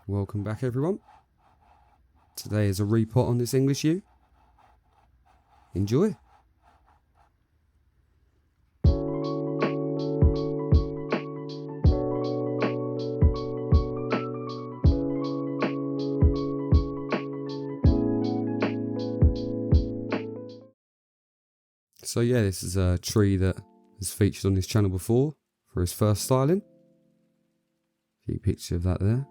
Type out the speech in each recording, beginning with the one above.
Welcome back everyone. Today is a repot on this English yew. Enjoy. So yeah, this is a tree that has featured on this channel before for his first styling. A few pictures of that there.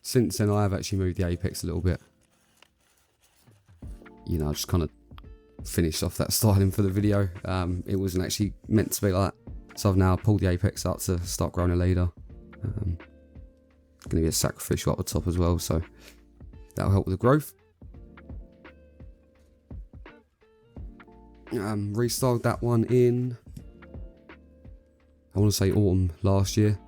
Since then I have actually moved the apex a little bit. You know, I just kind of finished off that styling for the video. It wasn't actually meant to be like that. So I've now pulled the apex up to start growing a leader. It's going to be a sacrificial up the top as well, so that'll help with the growth. Restyled that one in, I want to say autumn last year.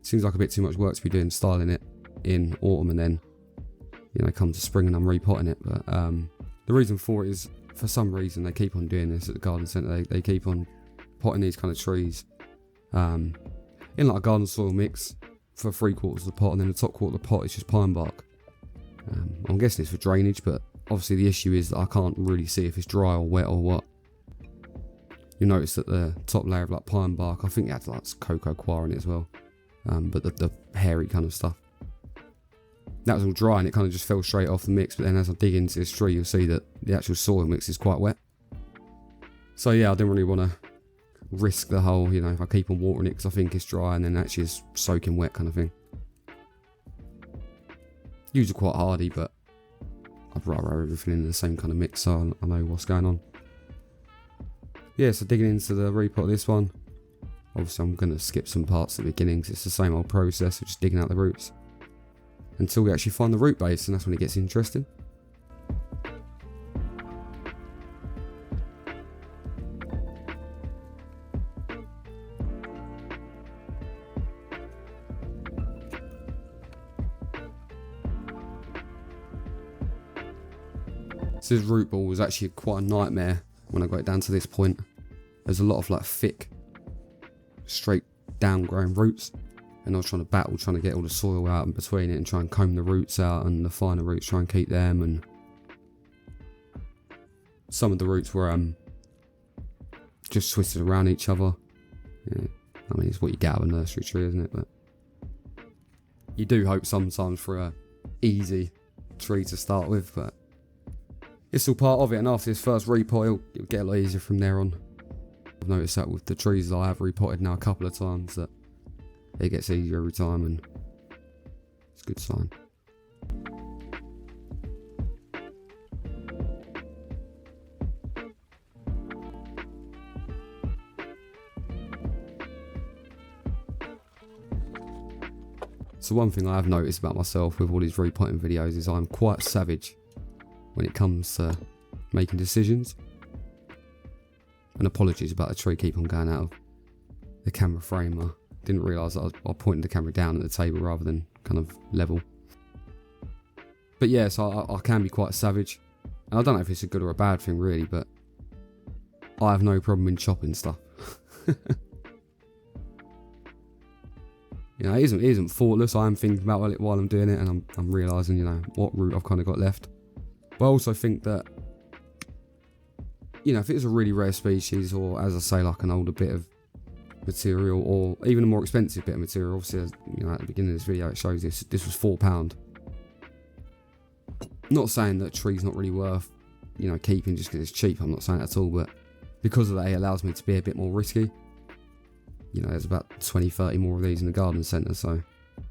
Seems like a bit too much work to be doing styling it in autumn and then, you know, come to spring and I'm repotting it. But the reason for it is, for some reason, they keep on doing this at the garden centre. They keep on potting these kind of trees in like a garden soil mix for 3/4 of the pot, and then the top quarter of the pot is just pine bark. I'm guessing it's for drainage, but obviously the issue is that I can't really see if it's dry or wet or what. You'll notice that the top layer of like pine bark, I think it had like cocoa coir in it as well. But the hairy kind of stuff, that was all dry and it kind of just fell straight off the mix. But then as I dig into this tree, you'll see that the actual soil mix is quite wet. So yeah, I didn't really want to risk the whole, you know, if I keep on watering it because I think it's dry and then actually it's soaking wet kind of thing. Usually quite hardy, but I'd rather have everything in the same kind of mix so I know what's going on. Yeah, so digging into the repot of this one. Obviously I'm going to skip some parts at the beginning because it's the same old process of just digging out the roots until we actually find the root base, and that's when it gets interesting. So this root ball was actually quite a nightmare when I got it down to this point. There's a lot of like thick, straight down growing roots, and I was trying to get all the soil out in between it and try and comb the roots out, and the finer roots try and keep them, and some of the roots were just twisted around each other. Yeah, I mean, it's what you get out of a nursery tree, isn't it? But you do hope sometimes for a easy tree to start with, but it's all part of it, and after this first repot it'll get a lot easier from there on. I've noticed that with the trees that I have repotted now a couple of times, that it gets easier every time, and it's a good sign. So one thing I have noticed about myself with all these repotting videos is I'm quite savage when it comes to making decisions. And apologies about the tree keep on going out of the camera frame. I didn't realise that I pointed the camera down at the table rather than kind of level. But yeah, so I can be quite savage. And I don't know if it's a good or a bad thing really, but I have no problem in chopping stuff. You know, it isn't thoughtless. I am thinking about it while I'm doing it, and I'm realising, you know, what root I've kind of got left. But I also think that, you know, if it was a really rare species, or as I say, like an older bit of material, or even a more expensive bit of material, obviously, as, you know, at the beginning of this video it shows this was £4. Not saying that a tree's not really worth, you know, keeping just because it's cheap, I'm not saying that at all, but because of that it allows me to be a bit more risky. You know, there's about 20-30 more of these in the garden centre, so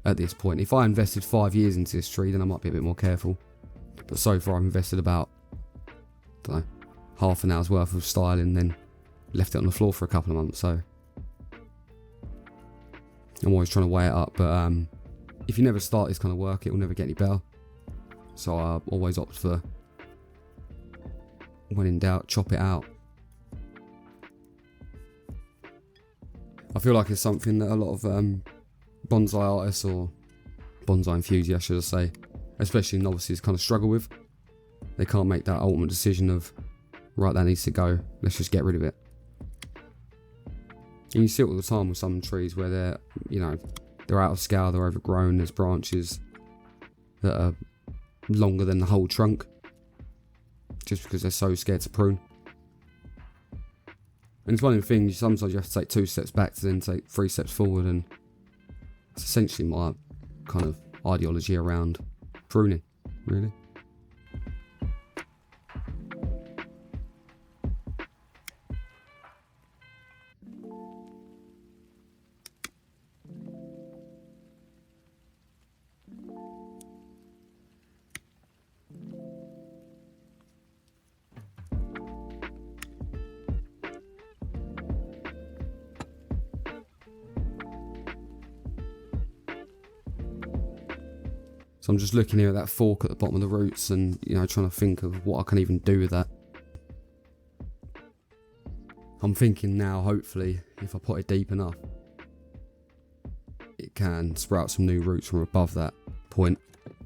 at this point, if I invested 5 years into this tree, then I might be a bit more careful. But so far I've invested about, I don't know, half an hour's worth of styling, then left it on the floor for a couple of months, so I'm always trying to weigh it up. But if you never start this kind of work, it will never get any better. So I always opt for, when in doubt, chop it out. I feel like it's something that a lot of bonsai artists, or bonsai enthusiasts should I say, especially novices, kind of struggle with. They can't make that ultimate decision of, right, that needs to go, let's just get rid of it. And you see it all the time with some trees where they're, they're out of scale, they're overgrown, there's branches that are longer than the whole trunk, just because they're so scared to prune. And it's one of the things, sometimes you have to take 2 steps back to then take 3 steps forward, and it's essentially my kind of ideology around pruning, really. So I'm just looking here at that fork at the bottom of the roots and, trying to think of what I can even do with that. I'm thinking now, hopefully, if I put it deep enough, it can sprout some new roots from above that point.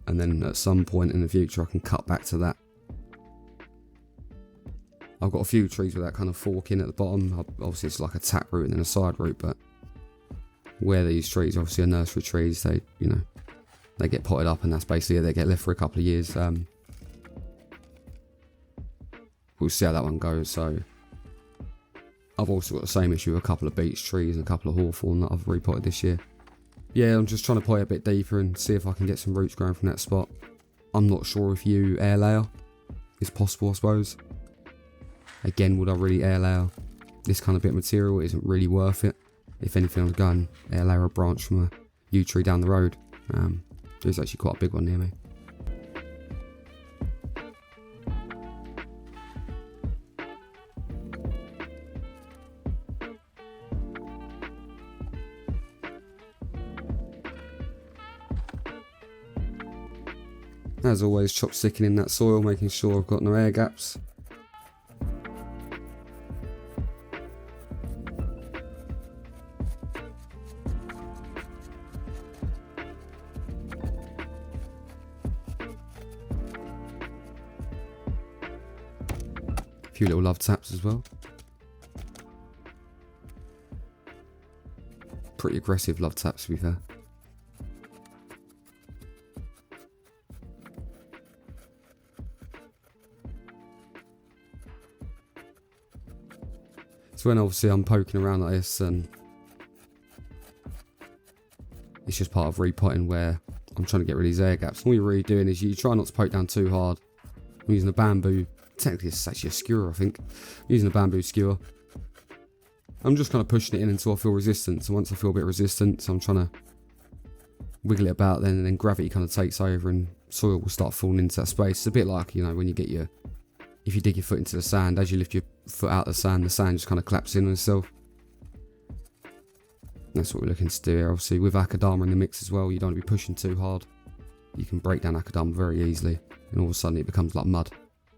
And then at some point in the future, I can cut back to that. I've got a few trees with that kind of fork in at the bottom. Obviously, it's like a tap root and then a side root, but where these trees obviously are nursery trees, they, they get potted up and that's basically it. They get left for a couple of years. We'll see how that one goes. So I've also got the same issue with a couple of beech trees and a couple of hawthorn that I've repotted this year. Yeah, I'm just trying to pot it a bit deeper and see if I can get some roots growing from that spot. I'm not sure if you air layer is possible, I suppose. Again, would I really air layer this kind of bit of material? It isn't really worth it. If anything, I would go and air layer a branch from a yew tree down the road. There's actually quite a big one near me. As always, chopsticking in that soil, making sure I've got no air gaps. A few little love taps as well. Pretty aggressive love taps, to be fair. So when obviously I'm poking around like this, and it's just part of repotting where I'm trying to get rid of these air gaps. All you're really doing is you try not to poke down too hard. I'm using a bamboo. Technically it's actually a skewer, I think. I'm using a bamboo skewer. I'm just kind of pushing it in until I feel resistance. And once I feel a bit of resistance, I'm trying to wiggle it about then, and then gravity kind of takes over and soil will start falling into that space. It's a bit like, when you get if you dig your foot into the sand, as you lift your foot out of the sand just kind of collapses in on itself. That's what we're looking to do here. Obviously with akadama in the mix as well, you don't want to be pushing too hard. You can break down akadama very easily and all of a sudden it becomes like mud.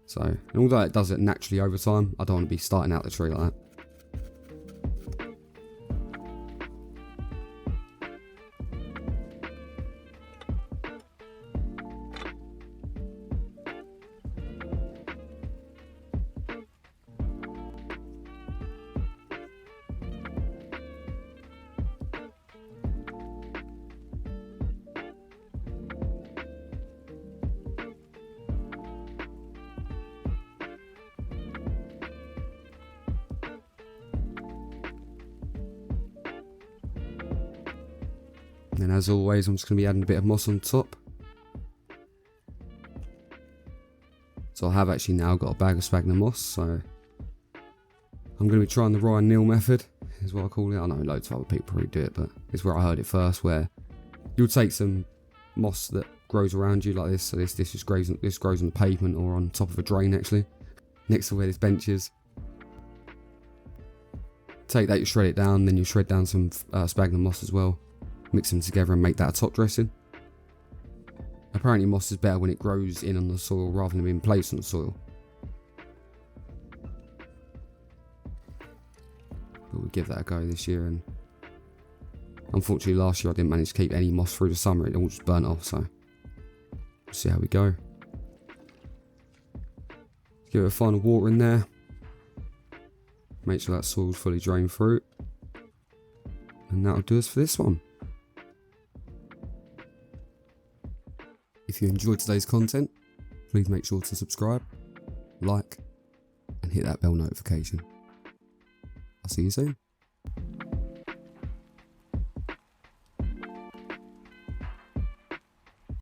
So, and although it does it naturally over time, I don't want to be starting out the tree like that. And as always, I'm just going to be adding a bit of moss on top. So I have actually now got a bag of sphagnum moss, so I'm going to be trying the Ryan Neal method, is what I call it. I know loads of other people probably do it, but it's where I heard it first, where you'll take some moss that grows around you like this. So this just grows on the pavement or on top of a drain actually, next to where this bench is. Take that, you shred it down, then you shred down some sphagnum moss as well. Mix them together and make that a top dressing. Apparently moss is better when it grows in on the soil rather than being placed on the soil. But we'll give that a go this year, and unfortunately last year I didn't manage to keep any moss through the summer. It all just burnt off, so we'll see how we go. Give it a final water in there. Make sure that soil's fully drained through. And that'll do us for this one. If you enjoyed today's content, please make sure to subscribe, like, and hit that bell notification. I'll see you soon.